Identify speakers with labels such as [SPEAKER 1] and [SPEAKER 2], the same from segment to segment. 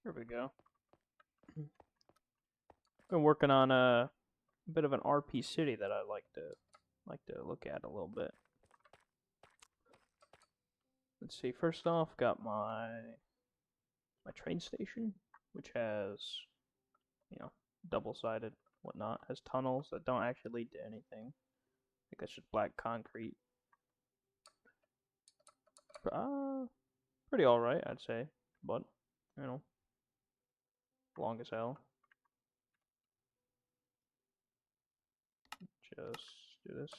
[SPEAKER 1] There we go. Been working on a bit of an RP city that I like to look at a little bit. Let's see. First off, got my train station, which has double-sided whatnot, has tunnels that don't actually lead to anything. I think that's just black concrete. Pretty alright, I'd say, but long as hell. Just do this.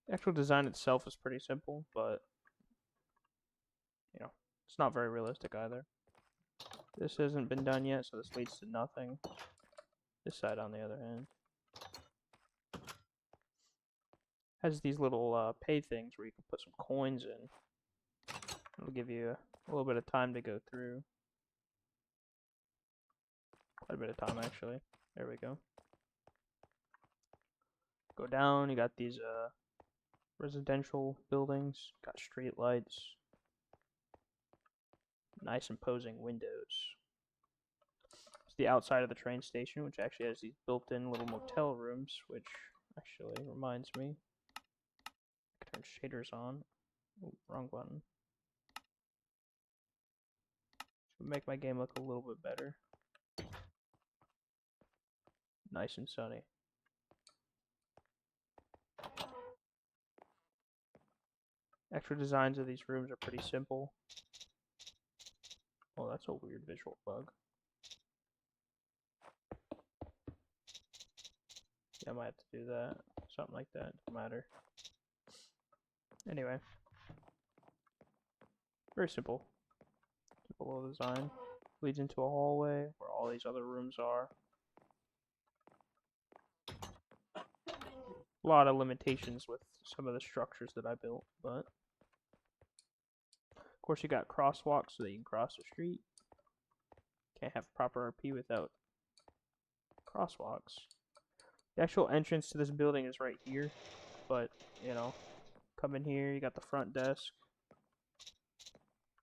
[SPEAKER 1] The actual design itself is pretty simple, but it's not very realistic either. This hasn't been done yet, so this leads to nothing. This side, on the other hand, has these little pay things where you can put some coins in. It'll give you a little bit of time to go through. Quite a bit of time, actually. There we go. Go down, you got these residential buildings, got street lights, nice imposing windows. It's the outside of the train station, which actually has these built-in little motel rooms, which actually reminds me. I can turn shaders on. Ooh, wrong button. Should make my game look a little bit better. Nice and sunny. Actual designs of these rooms are pretty simple. Oh, that's a weird visual bug. Yeah, I might have to do that. Something like that. Doesn't matter. Anyway. Very simple. Simple little design. Leads into a hallway where all these other rooms are. A lot of limitations with some of the structures that I built, but of course you got crosswalks so that you can cross the street. Can't have proper RP without crosswalks. The actual entrance to this building is right here, but come in here, you got the front desk.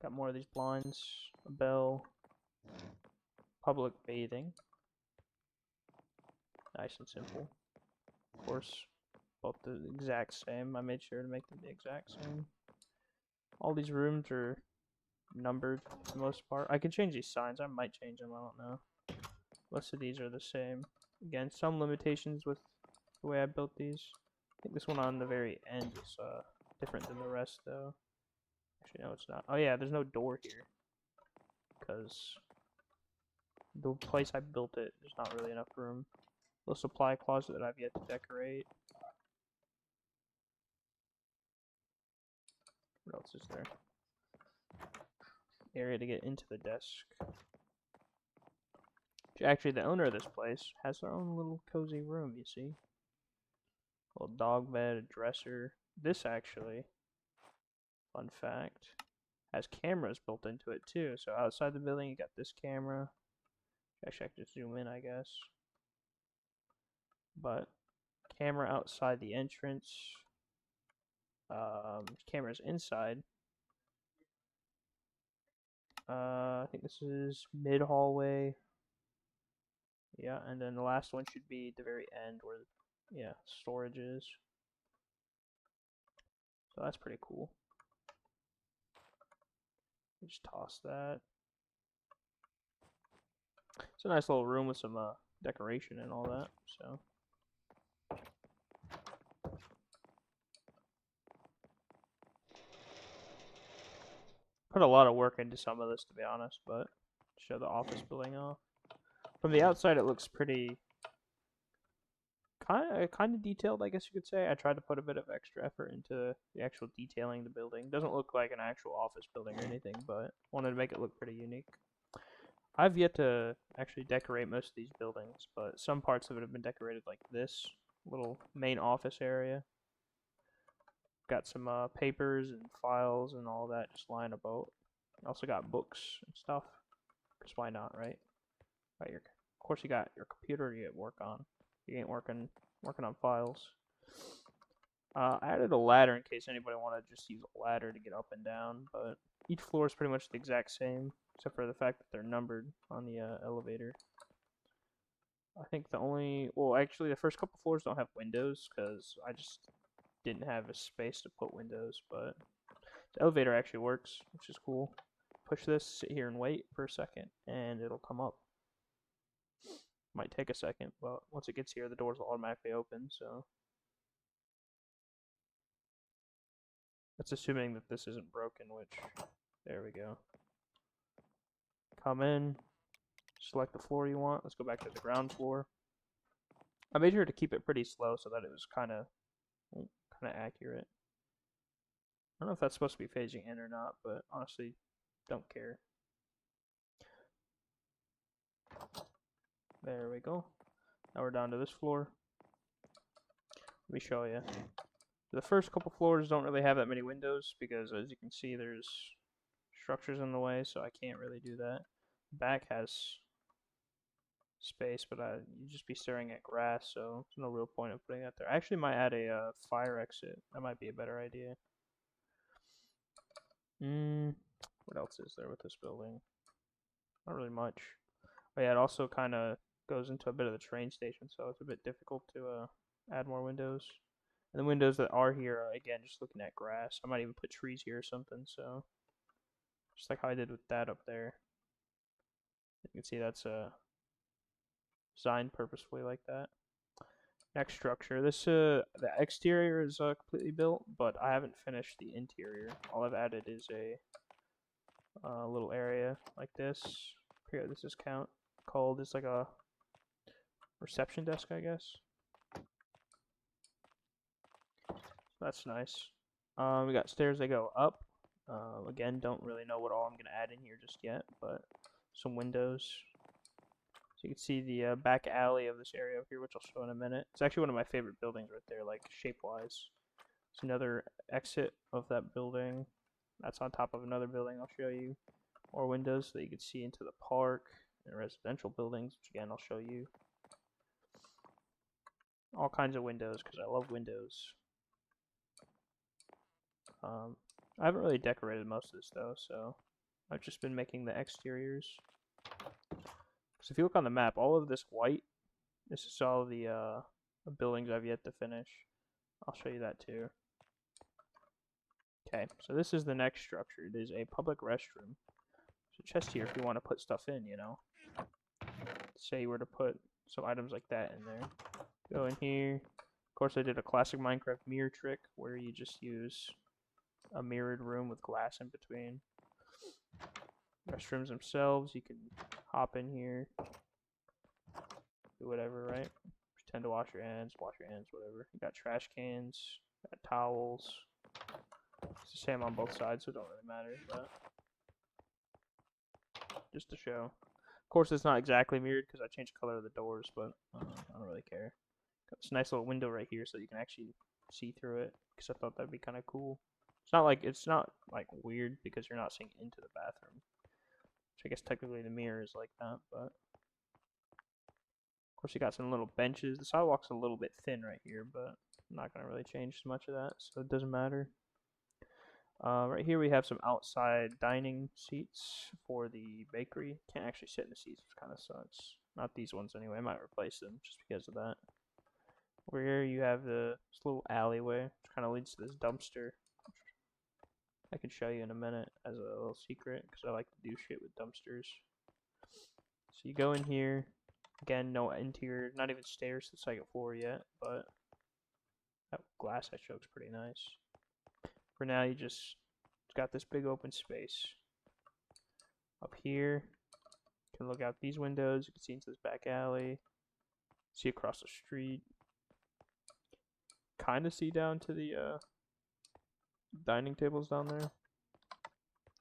[SPEAKER 1] Got more of these blinds, a bell, public bathing. Nice and simple. Of course, both the exact same. I made sure to make them the exact same. All these rooms are numbered for the most part. I can change these signs. I might change them. I don't know. Most of these are the same. Again, some limitations with the way I built these. I think this one on the very end is different than the rest, though. Actually, no, it's not. Oh yeah, there's no door here. Because the place I built it, there's not really enough room. Little supply closet that I've yet to decorate. What else is there? Area to get into the desk. Actually, the owner of this place has their own little cozy room, you see. A little dog bed, a dresser. This actually, fun fact, has cameras built into it too. So outside the building, you got this camera. Actually, I can just zoom in, I guess. But camera outside the entrance. Cameras inside. I think this is mid hallway. Yeah, and then the last one should be the very end where, storage is. So that's pretty cool. Just toss that. It's a nice little room with some decoration and all that. So. Put a lot of work into some of this, to be honest, but show the office building off. From the outside, it looks pretty kind of detailed, I guess you could say. I tried to put a bit of extra effort into the actual detailing the building. Doesn't look like an actual office building or anything, but wanted to make it look pretty unique. I've yet to actually decorate most of these buildings, but some parts of it have been decorated like this little main office area. Got some papers and files and all that just lying about. Also got books and stuff. Because why not, right? Of course, you got your computer to get work on. You ain't working on files. I added a ladder in case anybody wanted to just use a ladder to get up and down, but each floor is pretty much the exact same, except for the fact that they're numbered on the elevator. I think well, actually, the first couple floors don't have windows because I just didn't have a space to put windows, but the elevator actually works, which is cool. Push this, sit here and wait for a second, and it'll come up. Might take a second, but once it gets here, the doors will automatically open, so that's assuming that this isn't broken, which, there we go. Come in, select the floor you want. Let's go back to the ground floor. I made sure to keep it pretty slow so that it was kind of accurate. I don't know if that's supposed to be phasing in or not, but honestly, don't care. There we go. Now we're down to this floor. Let me show you. The first couple floors don't really have that many windows because, as you can see, there's structures in the way, so I can't really do that. Back has space, but you'd just be staring at grass, so there's no real point of putting that there. I actually might add a fire exit. That might be a better idea. What else is there with this building? Not really much. But yeah, it also kind of goes into a bit of the train station, so it's a bit difficult to add more windows. And the windows that are here are, again, just looking at grass. I might even put trees here or something, so just like how I did with that up there. You can see that's designed purposefully like that. Next structure. The exterior is completely built, but I haven't finished the interior. All I've added is a little area like this. Here, this is called. It's like a reception desk, I guess. That's nice. We got stairs that go up. Again, don't really know what all I'm gonna add in here just yet, but some windows. So you can see the back alley of this area up here, which I'll show in a minute. It's actually one of my favorite buildings right there, like shape-wise. It's another exit of that building. That's on top of another building I'll show you. More windows so that you can see into the park and residential buildings, which again I'll show you. All kinds of windows because I love windows. I haven't really decorated most of this though, so I've just been making the exteriors. So if you look on the map, all of this white, this is all the buildings I've yet to finish. I'll show you that too. Okay, so this is the next structure. It is a public restroom. So chest here if you want to put stuff in, you know. Say you were to put some items like that in there. Go in here. Of course, I did a classic Minecraft mirror trick where you just use a mirrored room with glass in between. Restrooms themselves, you can hop in here, do whatever, right? Pretend to wash your hands, whatever. You got trash cans, got towels. It's the same on both sides, so it don't really matter, but just to show. Of course, it's not exactly mirrored because I changed the color of the doors, but I don't really care. Got this nice little window right here so you can actually see through it because I thought that'd be kind of cool. It's not like weird because you're not seeing into the bathroom. Which I guess technically the mirror is like that, but of course you got some little benches. The sidewalk's a little bit thin right here, but I'm not gonna really change much of that, so it doesn't matter. Right here we have some outside dining seats for the bakery. Can't actually sit in the seats, which kind of sucks. Not these ones anyway. I might replace them just because of that. Over here you have this little alleyway, which kind of leads to this dumpster. I can show you in a minute as a little secret because I like to do shit with dumpsters. So you go in here. Again, no interior, not even stairs to the second floor yet, but that glass I showed is pretty nice. For now, it's got this big open space. Up here, you can look out these windows. You can see into this back alley. See across the street. Kind of see down to the dining tables down there.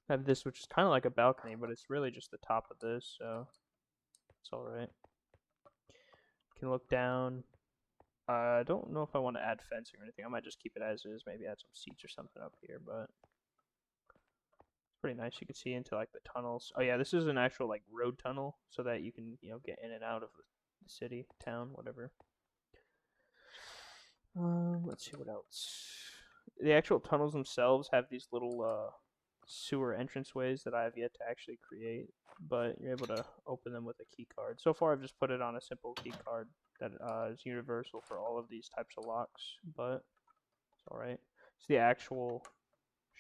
[SPEAKER 1] I have this, which is kind of like a balcony, but it's really just the top of this, so it's alright. You can look down. I don't know if I want to add fencing or anything. I might just keep it as is, maybe add some seats or something up here, but it's pretty nice. You can see into like the tunnels. Oh yeah, this is an actual like road tunnel so that you can, get in and out of the city, town, whatever. Let's see what else. The actual tunnels themselves have these little sewer entranceways that I have yet to actually create, but you're able to open them with a key card. So far, I've just put it on a simple key card that is universal for all of these types of locks, but it's alright. It's the actual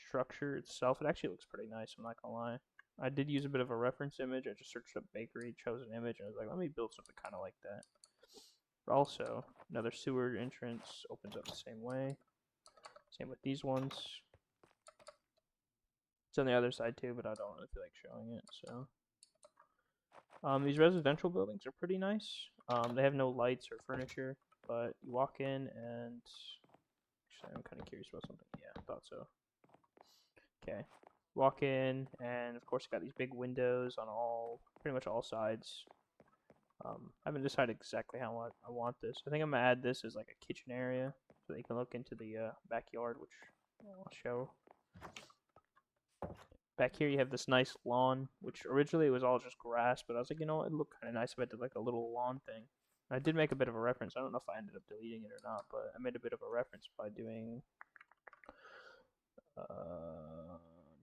[SPEAKER 1] structure itself. It actually looks pretty nice, I'm not gonna lie. I did use a bit of a reference image. I just searched up bakery, chose an image, and I was like, let me build something kind of like that. But also, another sewer entrance opens up the same way. Same with these ones. It's on the other side too, but I don't really feel like showing it, so. These residential buildings are pretty nice. They have no lights or furniture, but you walk in and... Actually, I'm kind of curious about something. Yeah, I thought so. Okay. Walk in, and of course, you got these big windows on pretty much all sides. I haven't decided exactly how I want this. I think I'm gonna add this as like a kitchen area, so that you can look into the backyard, which I'll show. Back here you have this nice lawn, which originally it was all just grass, but I was like, you know what, it'd look kind of nice if I did like a little lawn thing. I did make a bit of a reference. I don't know if I ended up deleting it or not, but I made a bit of a reference by doing...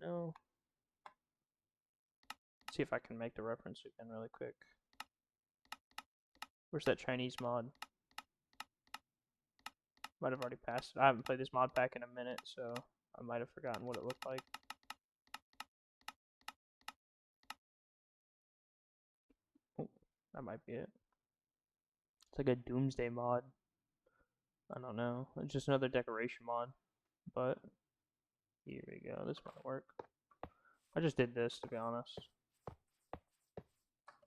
[SPEAKER 1] no. Let's see if I can make the reference again really quick. Where's that Chinese mod? Might have already passed it. I haven't played this mod pack in a minute, so I might have forgotten what it looked like. Oh, that might be it. It's like a Doomsday mod. I don't know. It's just another decoration mod. But here we go. This might work. I just did this, to be honest.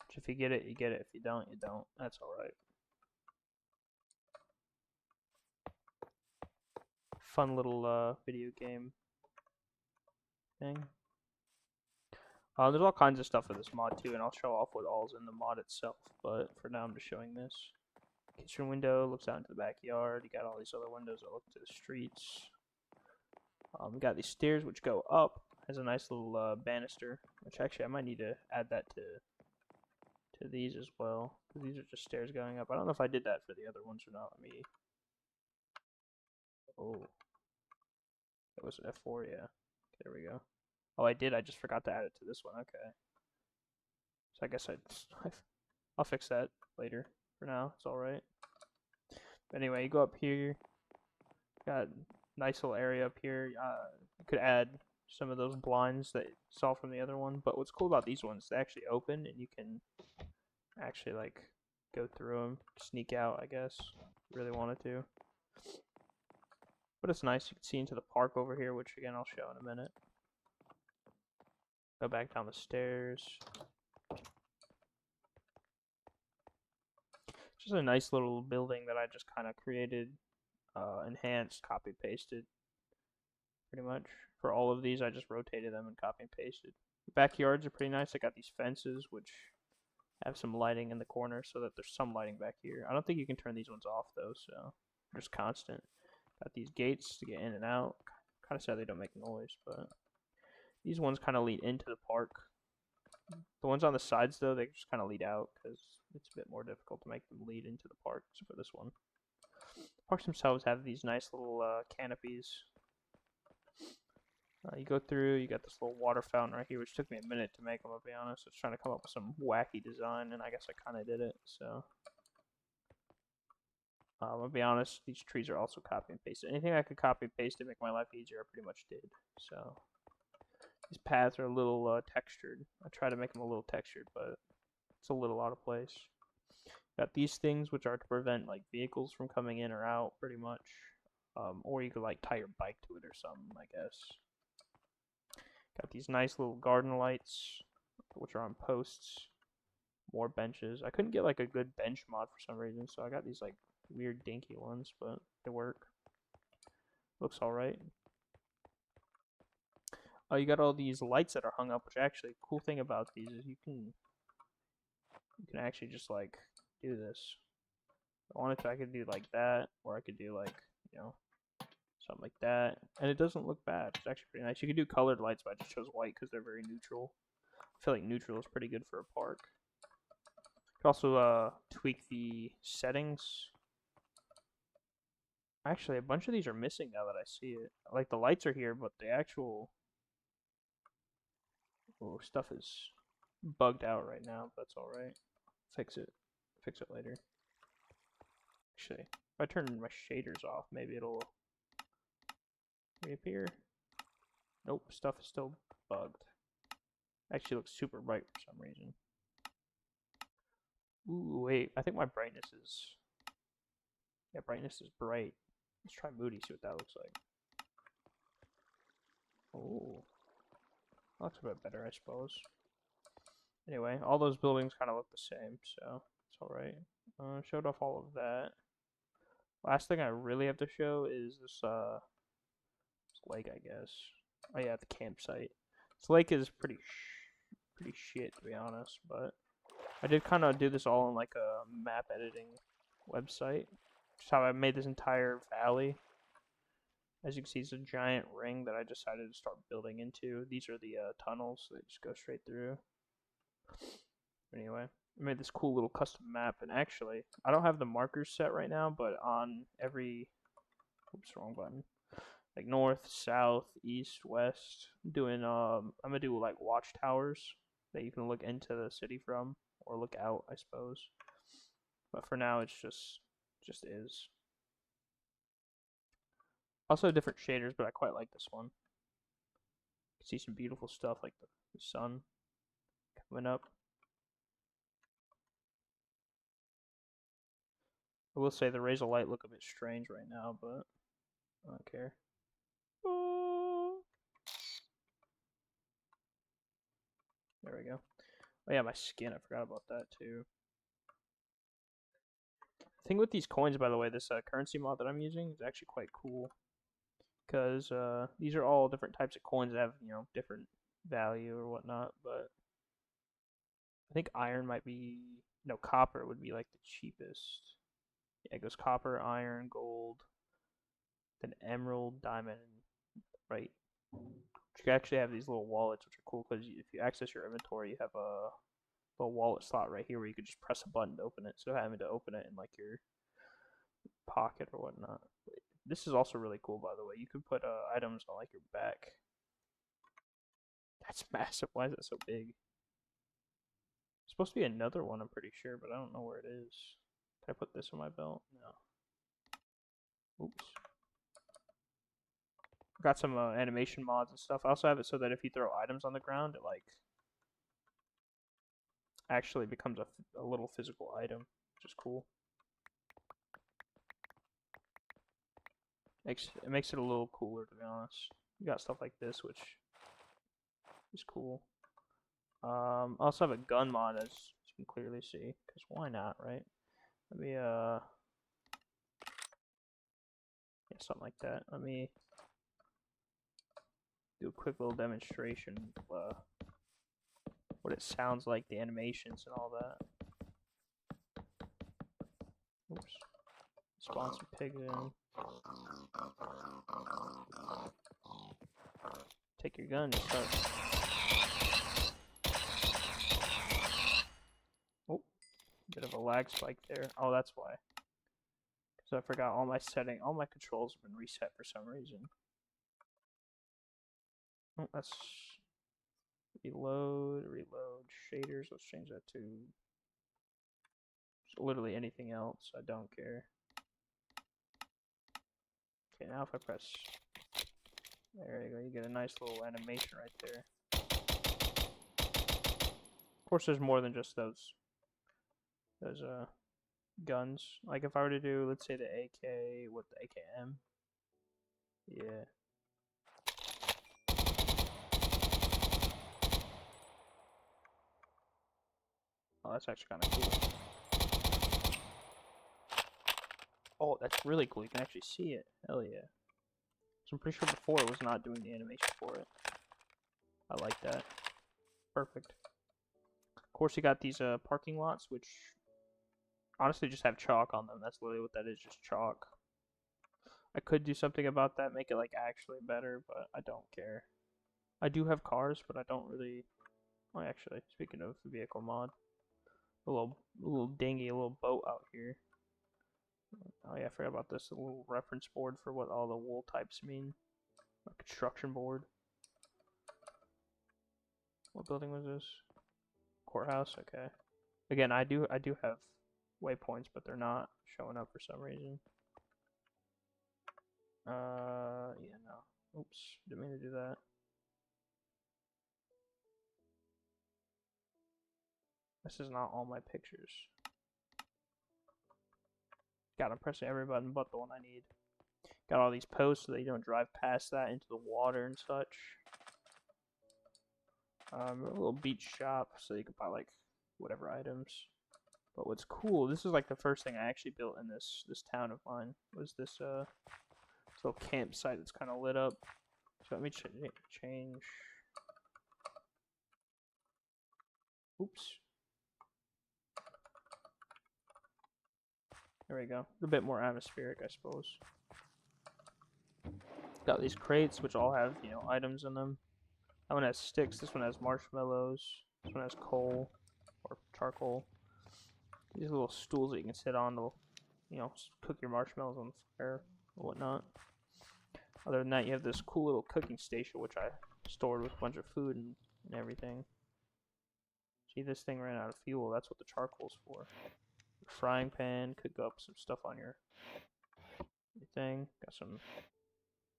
[SPEAKER 1] Which if you get it, you get it. If you don't, you don't. That's alright. Fun little video game thing. There's all kinds of stuff for this mod too, and I'll show off what all's in the mod itself. But for now, I'm just showing this. Kitchen window looks out into the backyard. You got all these other windows that look to the streets. We got these stairs which go up. Has a nice little banister, which actually I might need to add that to these as well, because these are just stairs going up. I don't know if I did that for the other ones or not. Let me. Oh, that was an F4. Yeah, there we go. Oh, I did. I just forgot to add it to this one. Okay. So I guess I'll fix that later. For now, it's all right. Anyway, you go up here. Got a nice little area up here. You could add some of those blinds that you saw from the other one. But what's cool about these ones, they actually open and you can actually like go through them, sneak out, I guess. If you really wanted to. But it's nice. You can see into the park over here, which again I'll show in a minute. Go back down the stairs. Just a nice little building that I just kind of created, enhanced, copy pasted, pretty much. For all of these, I just rotated them and copy and pasted. The backyards are pretty nice. I got these fences, which have some lighting in the corner so that there's some lighting back here. I don't think you can turn these ones off, though, so they're just constant. Got these gates to get in and out. Kind of sad they don't make noise, but these ones kind of lead into the park. The ones on the sides, though, they just kind of lead out because it's a bit more difficult to make them lead into the park, except for this one. The parks themselves have these nice little canopies. You go through, you got this little water fountain right here, which took me a minute to make them, I'll be honest. I was trying to come up with some wacky design, and I guess I kind of did it, so. I'll be honest, these trees are also copy and pasted. Anything I could copy and paste to make my life easier, I pretty much did, so. These paths are a little textured. I try to make them a little textured, but it's a little out of place. Got these things, which are to prevent like vehicles from coming in or out, pretty much. Or you could like tie your bike to it or something, I guess. Got these nice little garden lights, which are on posts. More benches. I couldn't get like a good bench mod for some reason, so I got these like weird dinky ones, but they work. Looks alright. Oh, you got all these lights that are hung up, which actually, cool thing about these is you can actually just like do this. If I wanted to, I could do like that, or I could do like, you know, something like that, and it doesn't look bad. It's actually pretty nice. You can do colored lights, but I just chose white because they're very neutral. I feel like neutral is pretty good for a park. You can also tweak the settings. Actually, a bunch of these are missing now that I see it. Like the lights are here, but the actual stuff is bugged out right now. But that's all right. Fix it. Fix it later. Actually, if I turn my shaders off, maybe it'll reappear. Nope, stuff is still bugged. Actually looks super bright for some reason. Ooh, wait, I think my brightness is... Yeah, brightness is bright. Let's try Moody, see what that looks like. Oh, that looks a bit better, I suppose. Anyway, all those buildings kind of look the same, so it's alright. Showed off all of that. Last thing I really have to show is this lake, I guess. Oh yeah, the campsite. This lake is pretty shit, to be honest, but I did kind of do this all in like a map editing website. Just how I made this entire valley. As you can see, it's a giant ring that I decided to start building into. These are the tunnels, so they just go straight through. Anyway, I made this cool little custom map, and actually, I don't have the markers set right now, but on every... Oops, wrong button. Like north, south, east, west. I'm gonna do like watchtowers that you can look into the city from, or look out, I suppose. But for now, it's just is. Also different shaders, but I quite like this one. You can see some beautiful stuff like the sun coming up. I will say the rays of light look a bit strange right now, but I don't care. There we go. Oh yeah, my skin, I forgot about that too. The thing with these coins, by the way, this currency mod that I'm using is actually quite cool. Because these are all different types of coins that have, different value or whatnot, but I think iron might be... No, copper would be like the cheapest. Yeah, it goes copper, iron, gold, then emerald, diamond, right? You can actually have these little wallets, which are cool because if you access your inventory, you have a little wallet slot right here where you could just press a button to open it, instead of having to open it in like your pocket or whatnot. This is also really cool, by the way. You can put items on like your back. That's massive. Why is that so big? It's supposed to be another one, I'm pretty sure, but I don't know where it is. Can I put this on my belt? No. Oops. Got some animation mods and stuff. I also have it so that if you throw items on the ground, it like actually becomes a little physical item, which is cool. It makes it a little cooler, to be honest. You got stuff like this, which is cool. I also have a gun mod, as you can clearly see, because why not, right? Let me yeah, something like that. Let me do a quick little demonstration of what it sounds like, the animations and all that. Oops. Spawn some pigs in. Take your gun and start. Oh, bit of a lag spike there. Oh, that's why. Because I forgot all my controls have been reset for some reason. Oh, that's reload, shaders. Let's change that to literally anything else. I don't care. Okay, now if I press, there you go. You get a nice little animation right there. Of course, there's more than just those guns. Like if I were to do, let's say the AK with the AKM. Yeah. Oh, that's actually kind of cool. Oh, that's really cool. You can actually see it. Hell yeah. So I'm pretty sure before it was not doing the animation for it. I like that. Perfect. Of course, you got these parking lots, which honestly just have chalk on them. That's literally what that is, just chalk. I could do something about that, make it like actually better, but I don't care. I do have cars, but I don't really... Oh, actually, speaking of the vehicle mod, a little dinghy, a little boat out here. Oh yeah, I forgot about this. A little reference board for what all the wool types mean. A construction board. What building was this? Courthouse. Okay. Again, I do have waypoints, but they're not showing up for some reason. Yeah, no. Oops, didn't mean to do that. This is not all my pictures. God, I'm pressing every button but the one I need. Got all these posts so that you don't drive past that into the water and such. A little beach shop so you can buy like whatever items. But what's cool, this is like the first thing I actually built in this town of mine, was this little campsite that's kind of lit up. So let me change. Oops. There we go. A bit more atmospheric, I suppose. Got these crates, which all have, items in them. That one has sticks. This one has marshmallows. This one has coal or charcoal. These little stools that you can sit on to, cook your marshmallows on the fire or whatnot. Other than that, you have this cool little cooking station, which I stored with a bunch of food and everything. See, this thing ran out of fuel. That's what the charcoal's for. Frying pan, cook up some stuff on your thing. Got some.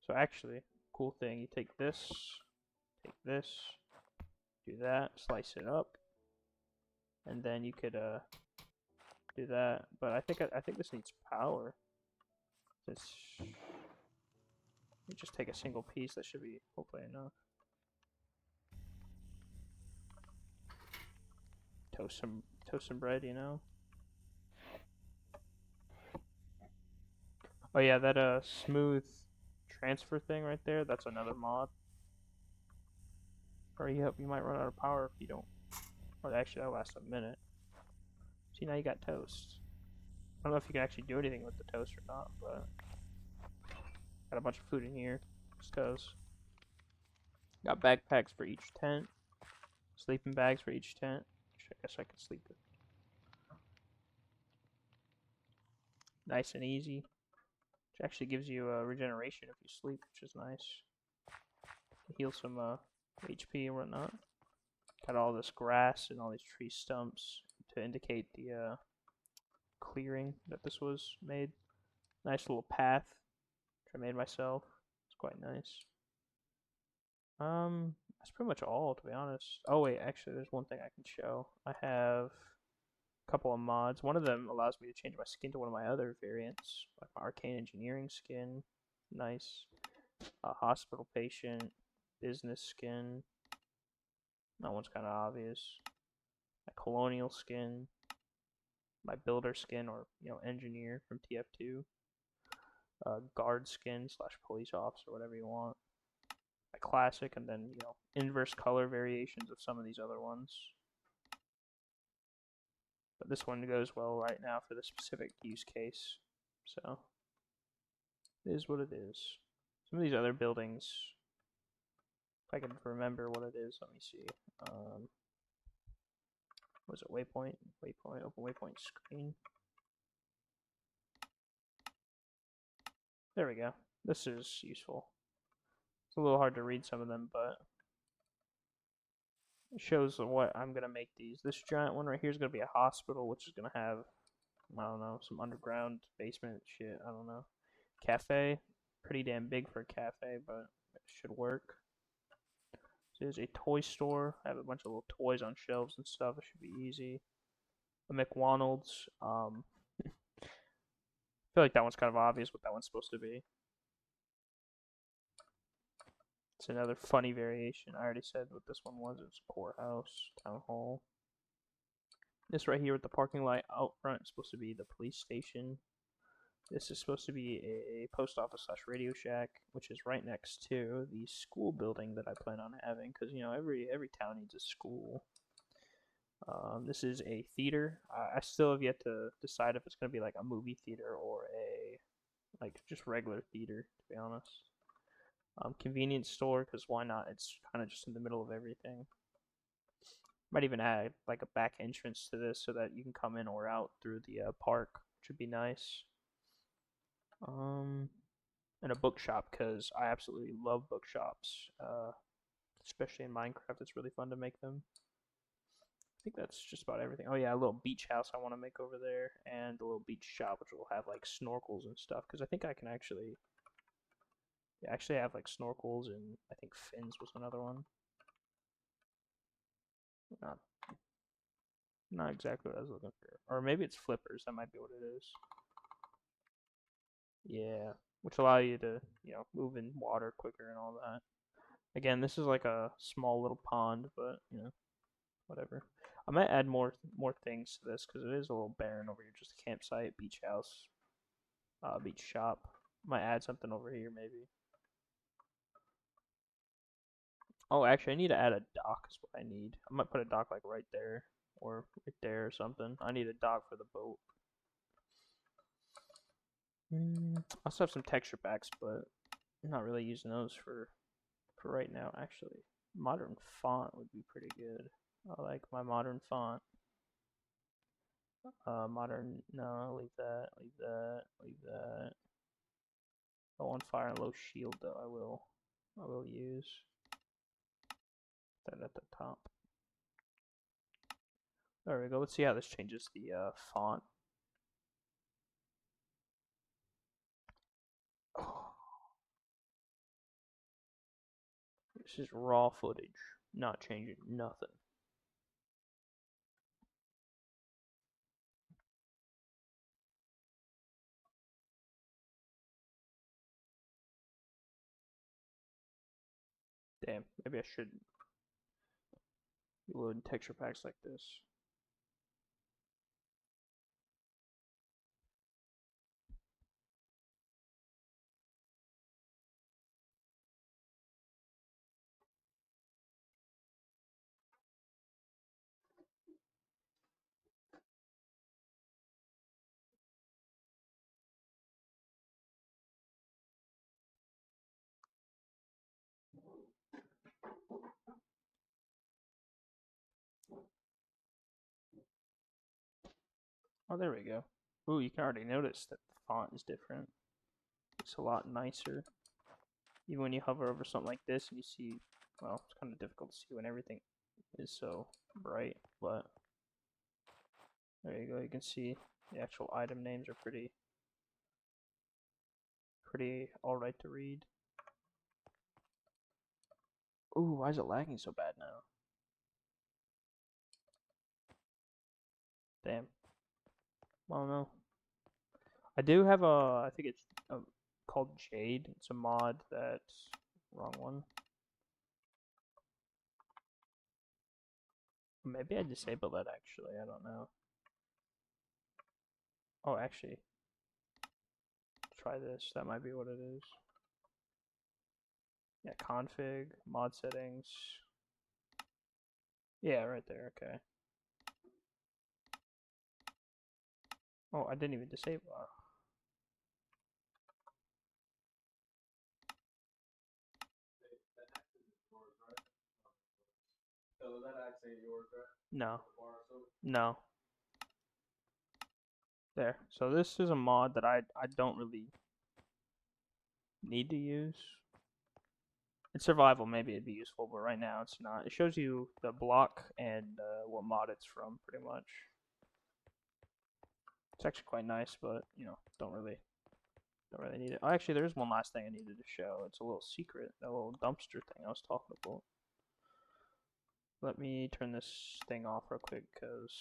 [SPEAKER 1] So actually, cool thing. You take this, do that, slice it up, and then you could do that. But I think this needs power. This. You just take a single piece. That should be hopefully enough. Toast some bread, Oh yeah, that smooth transfer thing right there. That's another mod. Or you might run out of power if you don't. Or actually, that'll last a minute. See, now you got toast. I don't know if you can actually do anything with the toast or not, but got a bunch of food in here. Just cause. Got backpacks for each tent. Sleeping bags for each tent. I guess I could sleep it. Nice and easy. Which actually gives you regeneration if you sleep, which is nice. Heal some HP and whatnot. Got all this grass and all these tree stumps to indicate the clearing that this was made. Nice little path, which I made myself. It's quite nice. That's pretty much all, to be honest. Oh wait, actually, there's one thing I can show. I have a couple of mods. One of them allows me to change my skin to one of my other variants, like my arcane engineering skin. Nice. A hospital patient, business skin. That one's kind of obvious. A colonial skin. My builder skin, or engineer from TF2. Guard skin / police officer, whatever you want. A classic, and then inverse color variations of some of these other ones. But this one goes well right now for the specific use case. So it is what it is. Some of these other buildings, if I can remember what it is, let me see. Was it waypoint? Open waypoint screen. There we go. This is useful. It's a little hard to read some of them, but it shows what I'm going to make these. This giant one right here is going to be a hospital, which is going to have, I don't know, some underground basement shit. I don't know. Cafe. Pretty damn big for a cafe, but it should work. There's a toy store. I have a bunch of little toys on shelves and stuff. It should be easy. A McDonald's. I feel like that one's kind of obvious what that one's supposed to be. It's another funny variation. I already said what this one was. It's courthouse, town hall. This right here with the parking lot out front is supposed to be the police station. This is supposed to be a post office / Radio Shack, which is right next to the school building that I plan on having, because every town needs a school. This is a theater. I still have yet to decide if it's going to be like a movie theater or a just regular theater, to be honest. Convenience store, because why not? It's kind of just in the middle of everything. Might even add like a back entrance to this so that you can come in or out through the park, which would be nice. And a bookshop because I absolutely love bookshops. Especially in Minecraft, it's really fun to make them. I think that's just about everything. Oh yeah, a little beach house I want to make over there, and a little beach shop which will have like snorkels and stuff. Because I think I can actually, yeah, actually have like snorkels and I think fins was another one. Not, not exactly what I was looking for, or maybe it's flippers. That might be what it is. Yeah, which allow you to move in water quicker and all that. Again, this is like a small little pond, but whatever. I might add more things to this because it is a little barren over here. Just a campsite, beach house, beach shop. Might add something over here maybe. Oh, actually, I need to add a dock. Is what I need. I might put a dock like right there or right there or something. I need a dock for the boat. I also have some texture packs, but I'm not really using those for right now. Actually, modern font would be pretty good. I like my modern font. Modern, no, leave that, leave that, leave that. Low on fire and low shield though, I will use that at the top. There we go. Let's see how this changes the font. Oh, this is raw footage, not changing nothing. Damn, maybe I should load texture packs like this. Oh, there we go. Ooh, you can already notice that the font is different. It's a lot nicer. Even when you hover over something like this and you see, well, it's kind of difficult to see when everything is so bright, but there you go. You can see the actual item names are pretty alright to read. Ooh, why is it lagging so bad now? Damn. I don't know. I do have a, I think it's called Jade. It's a mod that's, wrong one. Maybe I disabled that actually, I don't know. Oh, actually, try this. That might be what it is. Yeah, config, mod settings. Yeah, right there, okay. Oh, I didn't even disable it. No. No. There. So this is a mod that I don't really need to use. In survival, maybe it'd be useful, but right now it's not. It shows you the block and what mod it's from, pretty much. It's actually quite nice, but don't really need it. Oh, actually, there is one last thing I needed to show. It's a little secret, that little dumpster thing I was talking about. Let me turn this thing off real quick, because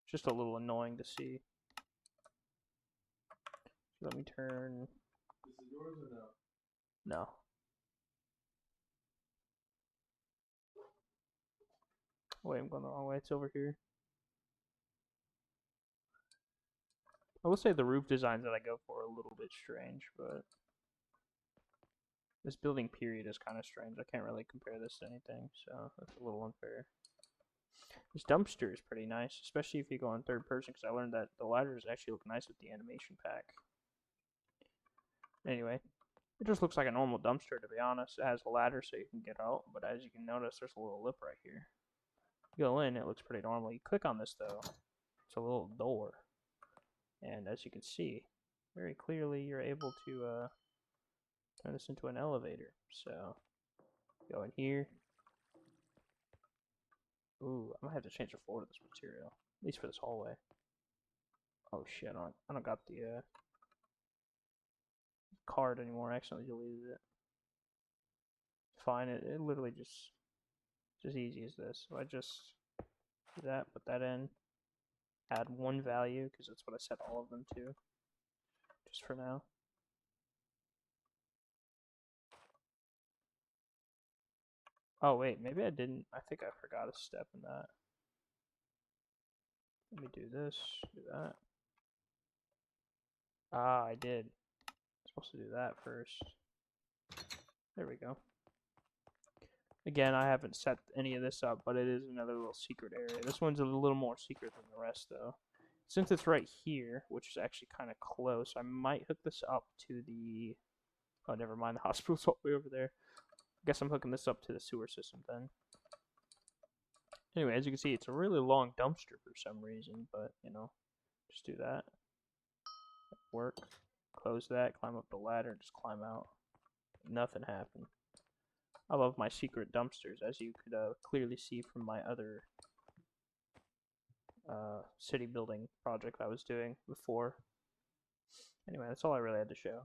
[SPEAKER 1] it's just a little annoying to see. So let me turn. This is yours or no? No. Wait, I'm going the wrong way. It's over here. I will say the roof designs that I go for are a little bit strange, but this building period is kind of strange. I can't really compare this to anything, so that's a little unfair. This dumpster is pretty nice, especially if you go in third person, because I learned that the ladders actually look nice with the animation pack. Anyway, it just looks like a normal dumpster, to be honest. It has a ladder so you can get out, but as you can notice, there's a little lip right here. You go in, it looks pretty normal. You click on this, though, It's a little door. And as you can see, very clearly you're able to turn this into an elevator. So, go in here. Ooh, I might have to change the floor to this material. At least for this hallway. Oh shit, I don't got the card anymore. I accidentally deleted it. Fine, it literally just easy as this. So I just do that, put that in, add one value, because that's what I set all of them to, just for now. Oh wait, maybe I didn't. I think I forgot a step in that. Let me do this, do that. Ah, I did. I'm supposed to do that first. There we go. Again, I haven't set any of this up, but it is another little secret area. This one's a little more secret than the rest, though. Since it's right here, which is actually kind of close, I might hook this up to the... Oh, never mind, the hospital's all the way over there. I guess I'm hooking this up to the sewer system then. Anyway, as you can see, it's a really long dumpster for some reason, but, you know, just do that. Work. Close that, climb up the ladder, and just climb out. Nothing happened. I love my secret dumpsters, as you could clearly see from my other city building project I was doing before. Anyway, that's all I really had to show.